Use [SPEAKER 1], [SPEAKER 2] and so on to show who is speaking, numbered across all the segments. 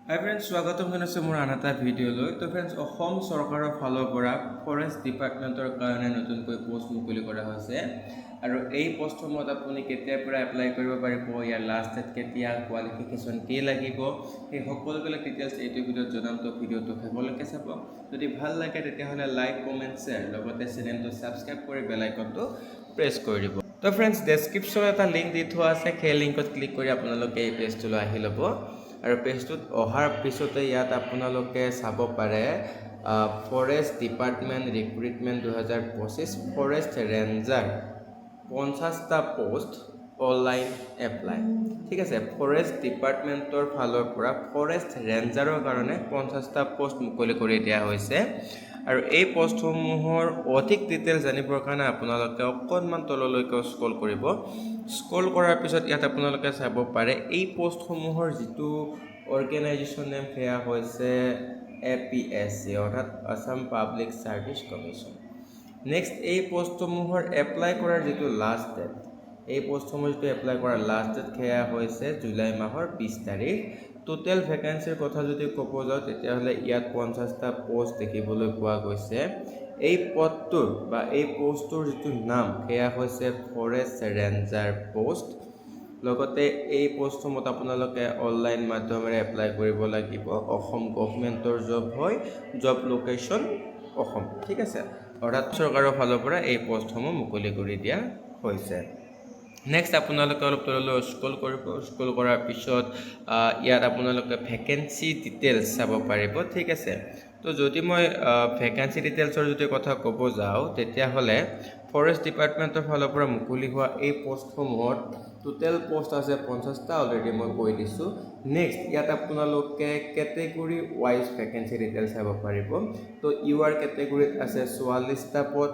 [SPEAKER 1] হাই friends, স্বাগতম জনাইছোঁ মোৰ আন এটা ভিডিঅ'লৈ। তো ফ্ৰেণ্ডছ, অসম চৰকাৰৰ ফালৰ পৰা ফৰেষ্ট ডিপাৰ্টমেণ্টৰ কাৰণে নতুনকৈ পষ্ট মুকলি কৰা হৈছে। আৰু এই পষ্টসমূহত আপুনি কেতিয়াৰ পৰা এপ্লাই কৰিব পাৰিব, ইয়াৰ লাষ্ট ডেট কেতিয়া, কোৱালিফিকেশ্যন কি লাগিব, সেই সকলোবিলাক ডিটেইলছ এইটো ভিডিঅ'ত জনাম। তো ভিডিঅ'টো শেষলৈকে চাব। যদি ভাল লাগে তেতিয়াহ'লে লাইক, কমেণ্ট, শ্বেয়াৰ, লগতে চেনেলটো ছাবস্ক্ৰাইব কৰি বেল আইকনটো প্ৰেছ কৰি দিব। তো ফ্ৰেণ্ডছ, ডেছক্ৰিপশ্যনত এটা লিংক দি থোৱা আছে, সেই লিংকত ক্লিক কৰি আপোনালোকে এই পেজটোলৈ আহি ল'ব। আৰু পেজটোত অহাৰ পিছতে ইয়াত আপোনালোকে চাব পাৰে forest department recruitment 2025 forest ranger 50টা পোষ্ট অনলাইন এপ্লাই। ঠিক আছে, ফৰেষ্ট ডিপাৰ্টমেণ্টৰ ফালৰ পৰা ফৰেষ্ট ৰেঞ্জাৰৰ কাৰণে 50টা পোষ্ট মুকলি কৰি দিয়া হৈছে। আৰু এই পোষ্টসমূহৰ অধিক ডিটেইলছ জানিবৰ কাৰণে আপোনালোকে অকণমান তললৈকে স্ক্ৰল কৰিব। স্ক্ৰল কৰাৰ পিছত ইয়াত আপোনালোকে চাব পাৰে এই পোষ্টসমূহৰ যিটো অৰ্গেনাইজেশ্যন নেম সেয়া হৈছে APSC, অৰ্থাৎ Assam public service commission. Next, এই পোষ্টসমূহৰ এপ্লাই কৰাৰ যিটো লাষ্ট ডেট, এই পোষ্টসমূহ যিটো এপ্লাই কৰাৰ লাষ্ট ডেট সেয়া হৈছে জুলাই মাহৰ 20 তাৰিখ। টোটেল ভেকেঞ্চিৰ কথা যদি ক'ব যাওঁ তেতিয়াহ'লে ইয়াত 50টা পোষ্ট দেখিবলৈ পোৱা গৈছে। এই পদটোৰ বা এই পোষ্টটোৰ যিটো নাম সেয়া হৈছে ফৰেষ্ট ৰেঞ্জাৰ পোষ্ট। লগতে এই পোষ্টসমূহত আপোনালোকে অনলাইন মাধ্যমেৰে এপ্লাই কৰিব লাগিব। অসম গভৰ্ণমেণ্টৰ জব হয়, জব লোকেশ্যন অসম। ঠিক আছে, অৰ্থাৎ চৰকাৰৰ ফালৰ পৰা এই পোষ্টসমূহ মুকলি কৰি দিয়া হৈছে। নেক্সট, আপোনালোকে অলপ তললৈ স্ক্ৰল কৰিব। স্ক্ৰল কৰাৰ পিছত ইয়াত আপোনালোকে ভেকেঞ্চি ডিটেইলছ চাব পাৰিব। ঠিক আছে, তো যদি মই ভেকেঞ্চি ডিটেইলছৰ যদি কথা ক'ব যাওঁ তেতিয়াহ'লে ফৰেষ্ট ডিপাৰ্টমেণ্টৰ ফালৰ পৰা মুকলি হোৱা এই পোষ্টসমূহত টোটেল পোষ্ট আছে 50টা, অলৰেডি মই কৈ দিছোঁ। নেক্সট, ইয়াত আপোনালোকে কেটেগৰী ৱাইজ ভেকেঞ্চি ডিটেইলছ চাব পাৰিব। তো UR কেটেগৰীত আছে 44টা পদ।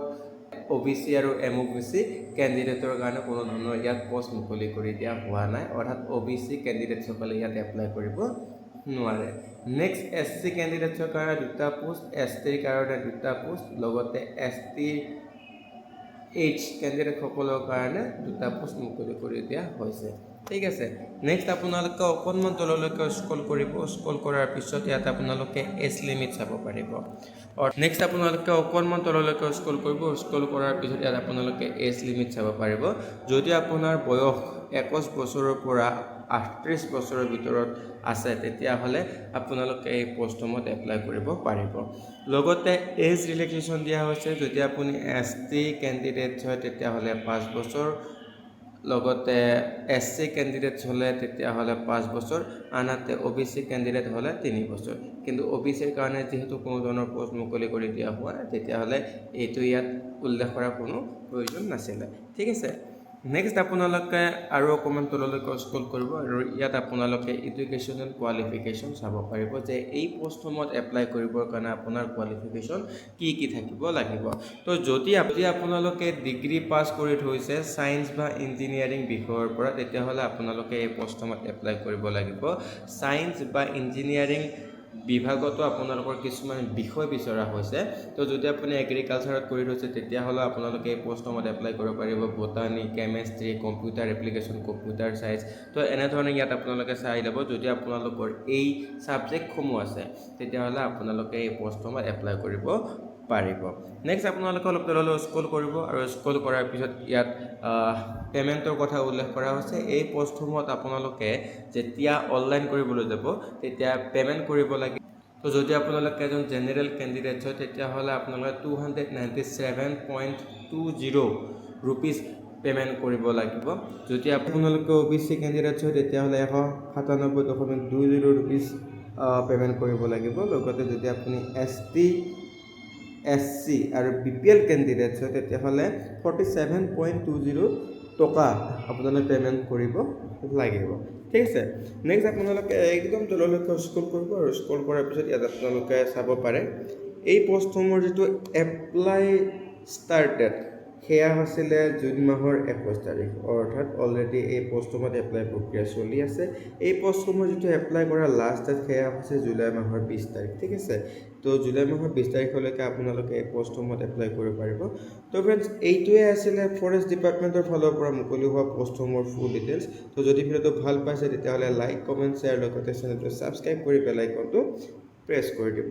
[SPEAKER 1] OBC আৰু MOBC কেণ্ডিডেটৰ কাৰণে কোনো ধৰণৰ ইয়াত পোষ্ট মুকলি কৰি দিয়া হোৱা নাই, অৰ্থাৎ OBC কেণ্ডিডেটসকলে ইয়াত এপ্লাই কৰিব নোৱাৰে। নেক্সট, SC কেণ্ডিডেটছৰ কাৰণে 2টা পোষ্ট, STৰ কাৰণে 2টা পোষ্ট, লগতে STH কেণ্ডিডেটসকলৰ কাৰণে 2টা পোষ্ট মুকলি কৰি দিয়া হৈছে। ঠিক আছে, নেক্সট আপোনালোকে অকণমান তললৈকে স্ক্ৰল কৰিব। স্ক্ৰল কৰাৰ পিছত ইয়াত আপোনালোকে এজ লিমিট চাব পাৰিব। নেক্সট, আপোনালোকে অকণমান তললৈকে স্ক্ৰল কৰিব। স্ক্ৰল কৰাৰ পিছত ইয়াত আপোনালোকে এজ লিমিট চাব পাৰিব। যদি আপোনাৰ বয়স 21 বছৰৰ পৰা 38 বছৰৰ ভিতৰত আছে তেতিয়াহ'লে আপোনালোকে এই পোষ্টসমূহত এপ্লাই কৰিব পাৰিব। লগতে এজ ৰিলেক্সেশ্যন দিয়া হৈছে। যদি আপুনি ST কেণ্ডিডেটছ হয় তেতিয়াহ'লে 5 বছৰ, লগতে SC কেণ্ডিডেটছ হ'লে তেতিয়াহ'লে 5 বছৰ, আনহাতে OBC কেণ্ডিডেট হ'লে 3 বছৰ। কিন্তু OBCৰ কাৰণে যিহেতু কোনো ধৰণৰ পোষ্ট মুকলি কৰি দিয়া হোৱা নাই তেতিয়াহ'লে এইটো ইয়াত উল্লেখ কৰাৰ কোনো প্ৰয়োজন নাছিলে। ঠিক আছে, নেক্সট আপোনালোকে আৰু অকণমান তললৈকে স্ক্ৰল কৰিব আৰু ইয়াত আপোনালোকে এডুকেশ্যনেল কোৱালিফিকেশ্যন চাব পাৰিব যে এই পোষ্টসমূহত এপ্লাই কৰিবৰ কাৰণে আপোনাৰ কোৱালিফিকেশ্যন কি কি থাকিব লাগিব। তো যদি আপোনালোকে ডিগ্ৰী পাছ কৰি থৈছে ছায়েন্স বা ইঞ্জিনিয়াৰিং বিষয়ৰ পৰা তেতিয়াহ'লে আপোনালোকে এই পোষ্টসমূহত এপ্লাই কৰিব লাগিব। ছায়েন্স বা ইঞ্জিনিয়াৰিং বিভাগতো আপোনালোকৰ কিছুমান বিষয় বিচৰা হৈছে। তো যদি আপুনি এগ্ৰিকালচাৰত কৰি থৈছে তেতিয়াহ'লে আপোনালোকে এই পোষ্টসমূহত এপ্লাই কৰিব পাৰিব। Botany, chemistry, computer application, computer science. তো এনেধৰণে ইয়াত আপোনালোকে চাই ল'ব। যদি আপোনালোকৰ এই ছাবজেক্টসমূহ আছে তেতিয়াহ'লে আপোনালোকে এই পোষ্টসমূহত এপ্লাই কৰিব পাৰিব। নেক্সট, আপোনালোকে অলপ তললৈ স্ক্ৰল কৰিব আৰু স্ক্ৰল কৰাৰ পিছত ইয়াত পে'মেণ্টৰ কথা উল্লেখ কৰা হৈছে। এই পোষ্টসমূহত আপোনালোকে যেতিয়া অনলাইন কৰিবলৈ যাব তেতিয়া পে'মেণ্ট কৰিব লাগে। তো যদি আপোনালোকে এজন জেনেৰেল কেণ্ডিডেটছ হয় তেতিয়াহ'লে আপোনালোকে 297.20 ৰুপিজ পে'মেণ্ট কৰিব লাগিব। যদি আপোনালোকে OBC কেণ্ডিডেটছ হয় তেতিয়াহ'লে 197.20 ৰুপিজ পে'মেণ্ট কৰিব লাগিব। লগতে যদি আপুনি ST, SC আৰু BPL কেণ্ডিডেটছ হয় তেতিয়াহ'লে 47.20 টকা আপোনালোকে পে'মেণ্ট কৰিব লাগিব। ঠিক আছে, নেক্সট আপোনালোকে একদম তললৈকে স্ক্ৰল কৰিব আৰু স্ক্ৰল কৰাৰ পিছত ইয়াত আপোনালোকে চাব পাৰে এই পোষ্টসমূহৰ যিটো এপ্লাই ষ্টাৰ্ট ডেট
[SPEAKER 2] সেয়া হৈছিলে জুন মাহৰ 21 তাৰিখ, অৰ্থাৎ অলৰেডি এই পষ্টসমূহত এপ্লাই প্ৰক্ৰিয়া চলি আছে। এই পষ্টসমূহ যিটো এপ্লাই কৰা লাষ্ট ডেট সেয়া হৈছে জুলাই মাহৰ 20 তাৰিখ, ঠিক আছে। তো জুলাই মাহৰ 20 তাৰিখলৈকে আপোনালোকে এই পষ্টসমূহত এপ্লাই কৰিব পাৰিব। তো ফ্ৰেণ্ডছ, এইটোৱে আছিলে ফৰেষ্ট ডিপাৰ্টমেণ্টৰ ফালৰ পৰা মুকলি হোৱা পষ্টসমূহৰ ফুল ডিটেইলছ। তো যদি ভিডিঅ'টো ভাল পাইছে তেতিয়াহ'লে লাইক, কমেণ্ট, শ্বেয়াৰ লগতে চেনেলটো ছাবস্ক্ৰাইব কৰি বেল আইকনটো প্ৰেছ কৰি দিব।